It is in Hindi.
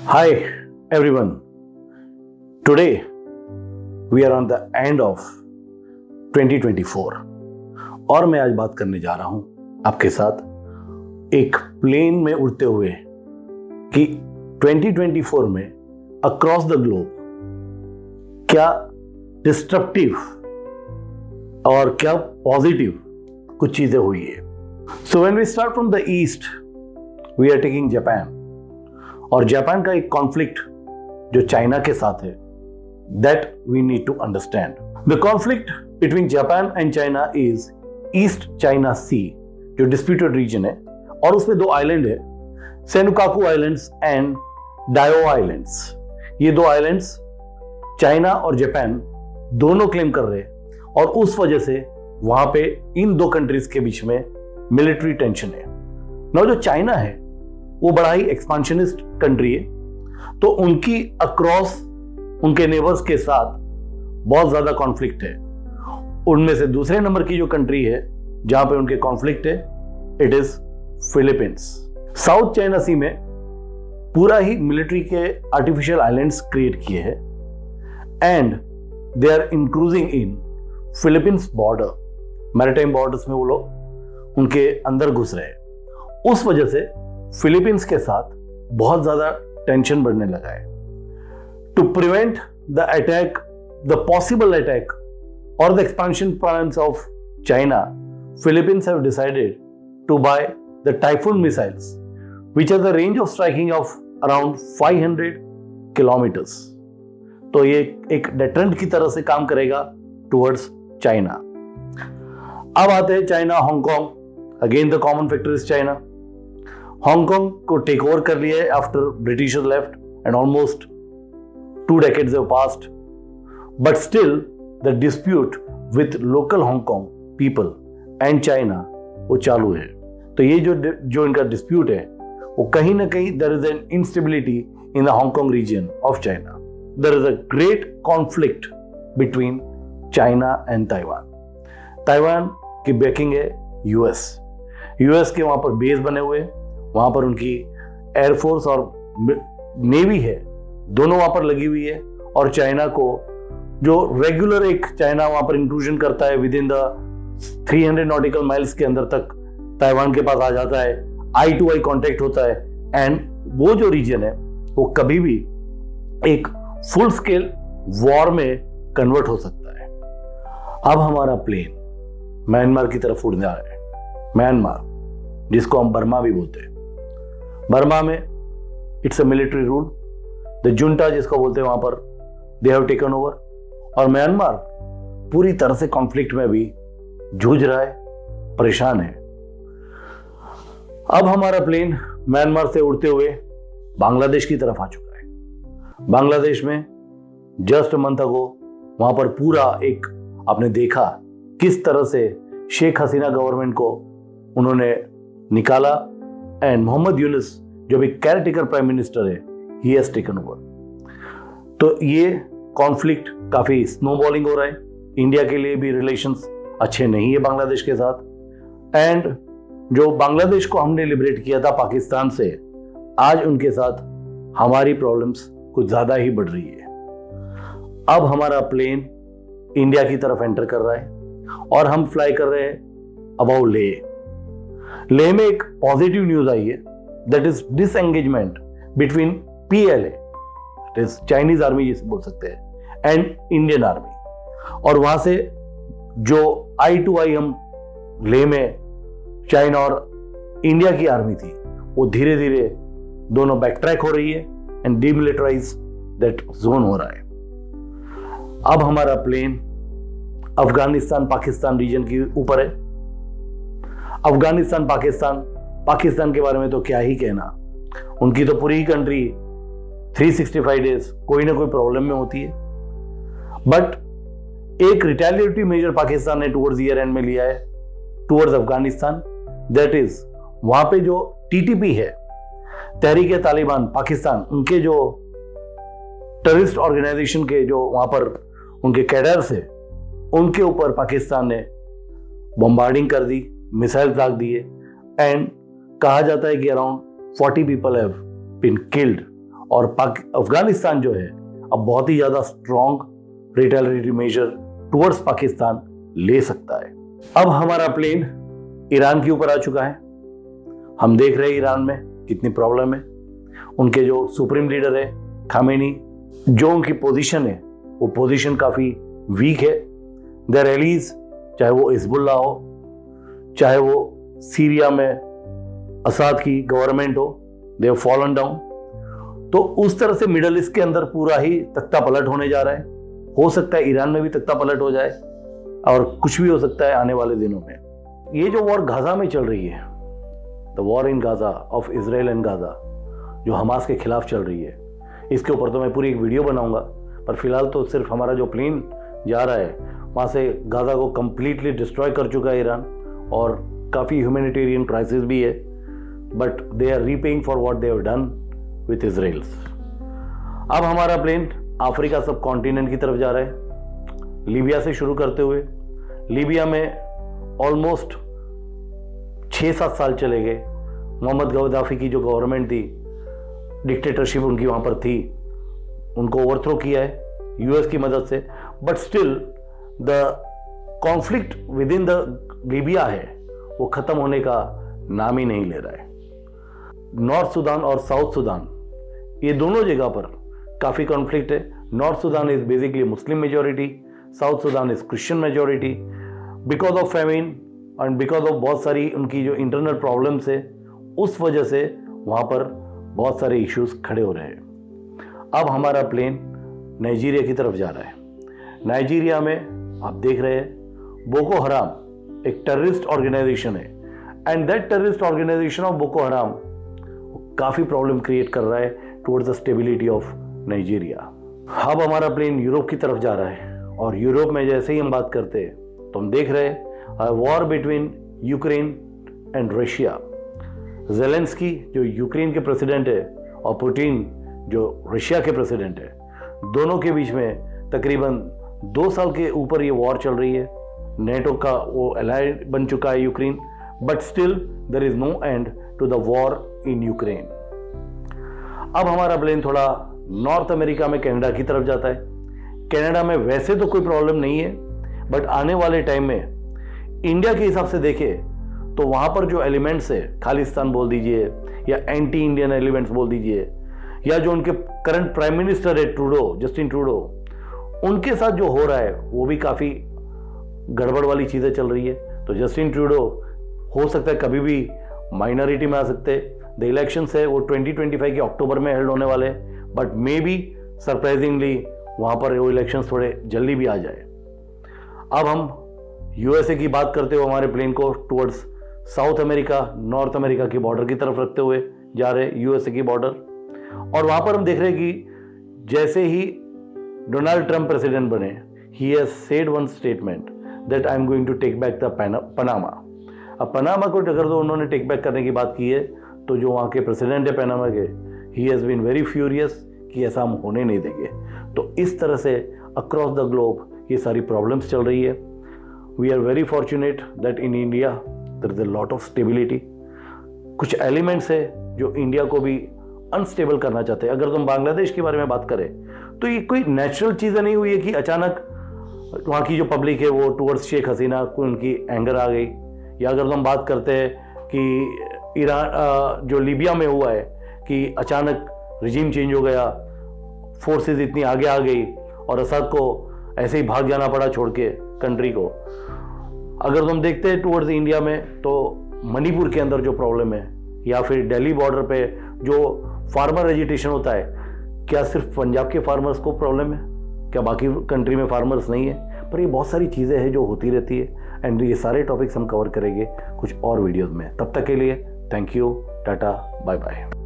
Hi everyone. Today we are on the end of 2024 और मैं आज बात करने जा रहा हूं आपके साथ एक प्लेन में उड़ते हुए कि 2024 में अक्रॉस द ग्लोब क्या डिस्ट्रप्टिव और क्या पॉजिटिव कुछ चीजें हुई है. So when we start from the east we are taking Japan. और जापान का एक कॉन्फ्लिक्ट जो चाइना के साथ है that we need to understand. The conflict between Japan and China is East China Sea, जो डिस्प्यूटेड रीजन है और उसमें दो आइलैंड है, Senkaku islands and Diaoyu islands. ये दो आइलैंड्स चाइना और जापान दोनों क्लेम कर रहे हैं और उस वजह से वहां पे इन दो कंट्रीज के बीच में मिलिट्री टेंशन है. नाउ जो चाइना है वो बड़ा ही एक्सपांशनिस्ट कंट्री है, तो उनकी अक्रॉस उनके नेबर्स के साथ बहुत ज्यादा कॉन्फ्लिक्ट है. उनमें से दूसरे नंबर की जो कंट्री है जहां पे उनके कॉन्फ्लिक्ट है it is Philippines. South China Sea में पूरा ही मिलिट्री के आर्टिफिशियल आइलैंड्स क्रिएट किए हैं and they are encroaching in Philippines border. Maritime borders में वो लोग उनके अंदर घुस रहे हैं. उस वजह से फिलीपींस के साथ बहुत ज्यादा टेंशन बढ़ने लगा है. To prevent the attack, the possible attack और the expansion plans of China, Philippines have decided to buy the Typhon missiles which have the range of striking of around 500 kilometres. तो ये एक डेटरेंट की तरह से काम करेगा टुवर्ड्स चाइना. अब आते हैं China Hong Kong. Again the common factor is China. Hong Kong को टेक ओवर कर लिया है after Britishers left and almost 2 decades have passed, but still the dispute with local Hong Kong people and China वो चालू है. तो ये जो इनका डिस्प्यूट है वो कहीं ना कहीं there is an instability in the Hong Kong region of China. There is a great conflict between China and Taiwan. Taiwan की बैकिंग है यूएस. यूएस के वहां पर बेस बने हुए, वहां पर उनकी एयरफोर्स और नेवी है, दोनों वहां पर लगी हुई है. और चाइना को जो रेगुलर एक चाइना वहां पर इंक्लूजन करता है with in the 300 nautical miles के अंदर तक ताइवान के पास आ जाता है. आई टू आई कॉन्टेक्ट होता है एंड वो जो रीजन है वो कभी भी एक फुल स्केल वॉर में कन्वर्ट हो सकता है. अब हमारा प्लेन म्यांमार की तरफ उड़ने आ रहा है. म्यांमार जिसको हम बर्मा भी बोलते हैं. बर्मा में it's a military rule. The junta जिसको बोलते हैं वहां पर दे हैव टेकन ओवर. और म्यांमार पूरी तरह से कॉन्फ्लिक्ट में भी जूझ रहा है, परेशान है. अब हमारा प्लेन म्यांमार से उड़ते हुए बांग्लादेश की तरफ आ चुका है. बांग्लादेश में जस्ट मंथ अगो वहां पर पूरा एक आपने देखा किस तरह से शेख हसीना गवर्नमेंट को उन्होंने निकाला एंड मोहम्मद यूनुस जो भी केयरटेकर प्राइम मिनिस्टर है ही हैज टेकन ओवर. तो ये कॉन्फ्लिक्ट काफी स्नोबॉलिंग हो रहा है. इंडिया के लिए भी रिलेशंस अच्छे नहीं है बांग्लादेश के साथ. एंड जो बांग्लादेश को हमने लिबरेट किया था पाकिस्तान से, आज उनके साथ हमारी प्रॉब्लम्स कुछ ज्यादा ही बढ़ रही है. अब हमारा प्लेन इंडिया की तरफ एंटर कर रहा है और हम फ्लाई कर रहे हैं अबाउट लेह. लेह में एक पॉजिटिव न्यूज आई है, that is disengagement between PLA, that is Chinese army जिसे बोल सकते हैं, एंड इंडियन आर्मी. और वहां से जो आई टू आई हम लेह में चाइना और इंडिया की आर्मी थी वो धीरे धीरे दोनों बैक ट्रैक हो रही है एंड डीमिलिटराइज दैट जोन हो रहा है. अब हमारा प्लेन अफगानिस्तान पाकिस्तान रीजन के ऊपर है. अफगानिस्तान पाकिस्तान के बारे में तो क्या ही कहना. उनकी तो पूरी कंट्री 365 डेज कोई ना कोई प्रॉब्लम में होती है. बट एक रिटेलिएटरी मेजर पाकिस्तान ने टुवर्ड्स ईयर एंड में लिया है टुवर्ड्स अफगानिस्तान. दैट इज वहां पे जो TTP है, तहरीक तालिबान पाकिस्तान, उनके जो टेररिस्ट ऑर्गेनाइजेशन के जो वहां पर उनके कैडर्स है उनके ऊपर पाकिस्तान ने बॉम्बार्डिंग कर दी, मिसाइल दाग दिए एंड कहा जाता है कि around 40 people have been killed और अफगानिस्तान जो है अब बहुत ही ज़्यादा strong retaliatory measure towards Pakistan ले सकता है। अब हमारा प्लेन ईरान के ऊपर आ चुका है। हम देख रहे हैं ईरान में कितनी प्रॉब्लम है। उनके जो सुप्रीम लीडर है खामेनी, जो उनकी पोजीशन है वो पोजीशन काफ़ी वीक है। देयर एलीज, चाहे वो हिजबुल्लाह हो, चाहे वो सीरिया में असाद की गवर्नमेंट हो, दे हैव फॉलन डाउन। तो उस तरह से मिडल ईस्ट के अंदर पूरा ही तख्ता पलट होने जा रहा है। हो सकता है ईरान में भी तख्ता पलट हो जाए और कुछ भी हो सकता है आने वाले दिनों में। ये जो वॉर गाजा में चल रही है, the war in Gaza of Israel and Gaza, जो हमास के खिलाफ चल रही है, इसके ऊपर तो मैं पूरी एक वीडियो बनाऊंगा। पर फिलहाल तो सिर्फ हमारा जो प्लेन जा रहा है वहाँ से गाजा को कंप्लीटली डिस्ट्रॉय कर चुका है ईरान, और काफ़ी ह्यूमैनिटेरियन क्राइसिस भी है, but they are repaying for what they have done with Israel's. अब हमारा प्लेन अफ्रीका सब कॉन्टिनेंट की तरफ जा रहा है, लीबिया से शुरू करते हुए। लीबिया में ऑलमोस्ट 6-7 साल चले गए। मोहम्मद गद्दाफी की जो गवर्नमेंट थी, डिक्टेटरशिप उनकी वहाँ पर थी, उनको ओवरथ्रो किया है यूएस की मदद से, but still the conflict with in the Libya है वो ख़त्म होने का नाम ही नहीं ले रहा है। नॉर्थ सुदान और साउथ सुदान, ये दोनों जगह पर काफ़ी कॉन्फ्लिक्ट है। North Sudan is basically Muslim majority, South Sudan is Christian majority. Because of famine and because of बहुत सारी उनकी जो इंटरनल प्रॉब्लम्स है, उस वजह से वहाँ पर बहुत सारे इश्यूज खड़े हो रहे हैं। अब हमारा प्लेन नाइजीरिया की तरफ जा रहा है। नाइजीरिया में आप देख रहे हैं बोको हराम एक टेररिस्ट ऑर्गेनाइजेशन है, and that terrorist organisation of Boko Haram काफ़ी प्रॉब्लम क्रिएट कर रहा है towards the stability of Nigeria. अब हमारा प्लेन यूरोप की तरफ जा रहा है, और यूरोप में जैसे ही हम बात करते हैं तो हम देख रहे हैं war between Ukraine and Russia. Zelensky जो यूक्रेन के प्रेसिडेंट है और पुतिन जो रशिया के प्रेसिडेंट है, दोनों के बीच में तकरीबन 2 साल के ऊपर ये वॉर चल रही है। नेटो का वो एलाय बन चुका है Ukraine, but still there is no end to the war in Ukraine. अब हमारा प्लेन थोड़ा नॉर्थ अमेरिका में कनाडा की तरफ जाता है। कनाडा में वैसे तो कोई प्रॉब्लम नहीं है, बट आने वाले टाइम में इंडिया के हिसाब से देखें तो वहाँ पर जो एलिमेंट्स है, खालिस्तान बोल दीजिए या एंटी इंडियन एलिमेंट्स बोल दीजिए, या जो उनके करंट प्राइम मिनिस्टर है ट्रूडो, जस्टिन ट्रूडो, उनके साथ जो हो रहा है वो भी काफ़ी गड़बड़ वाली चीज़ें चल रही है। तो जस्टिन ट्रूडो हो सकता है कभी भी माइनॉरिटी में आ सकते। द इलेक्शंस है वो 2025 के अक्टूबर में हेल्ड होने वाले हैं, बट मे बी सरप्राइजिंगली वहाँ पर वो इलेक्शंस थोड़े जल्दी भी आ जाए। अब हम यूएसए की बात करते हुए हमारे प्लेन को towards south America, north America की बॉर्डर की तरफ रखते हुए जा रहे हैं, यूएसए की बॉर्डर। और वहाँ पर हम देख रहे हैं कि जैसे ही डोनाल्ड ट्रंप प्रेसिडेंट बने, he has said one statement that I am going to take back the Panama. अब पनामा को अगर तो उन्होंने टेक बैक करने की बात की है, तो जो वहाँ के प्रेसिडेंट है पनामा के, he has been very furious कि ऐसा हम होने नहीं देंगे। तो इस तरह से अक्रॉस द ग्लोब ये सारी प्रॉब्लम्स चल रही है। We are very fortunate that in India there is a lot of stability. कुछ एलिमेंट्स है जो इंडिया को भी अनस्टेबल करना चाहते हैं। अगर तुम बांग्लादेश के बारे में बात करें तो ये कोई नेचुरल चीज़ें नहीं हुई है कि अचानक वहाँ की जो पब्लिक है वो टुवर्ड्स शेख हसीना को उनकी एंगर आ गई। या अगर तुम बात करते हैं कि ईरान जो लीबिया में हुआ है कि अचानक रिजीम चेंज हो गया, फोर्सेस इतनी आगे आ गई और असद को ऐसे ही भाग जाना पड़ा छोड़ के कंट्री को। अगर तुम देखते हैं टुवर्ड्स इंडिया में तो मणिपुर के अंदर जो प्रॉब्लम है, या फिर दिल्ली बॉर्डर पे जो फार्मर एजिटेशन होता है, क्या सिर्फ पंजाब के फार्मर्स को प्रॉब्लम है? क्या बाकी कंट्री में फार्मर्स नहीं है? पर ये बहुत सारी चीज़ें हैं जो होती रहती है, एंड ये सारे टॉपिक्स हम कवर करेंगे कुछ और वीडियोज़ में। तब तक के लिए thank you, tata, bye bye.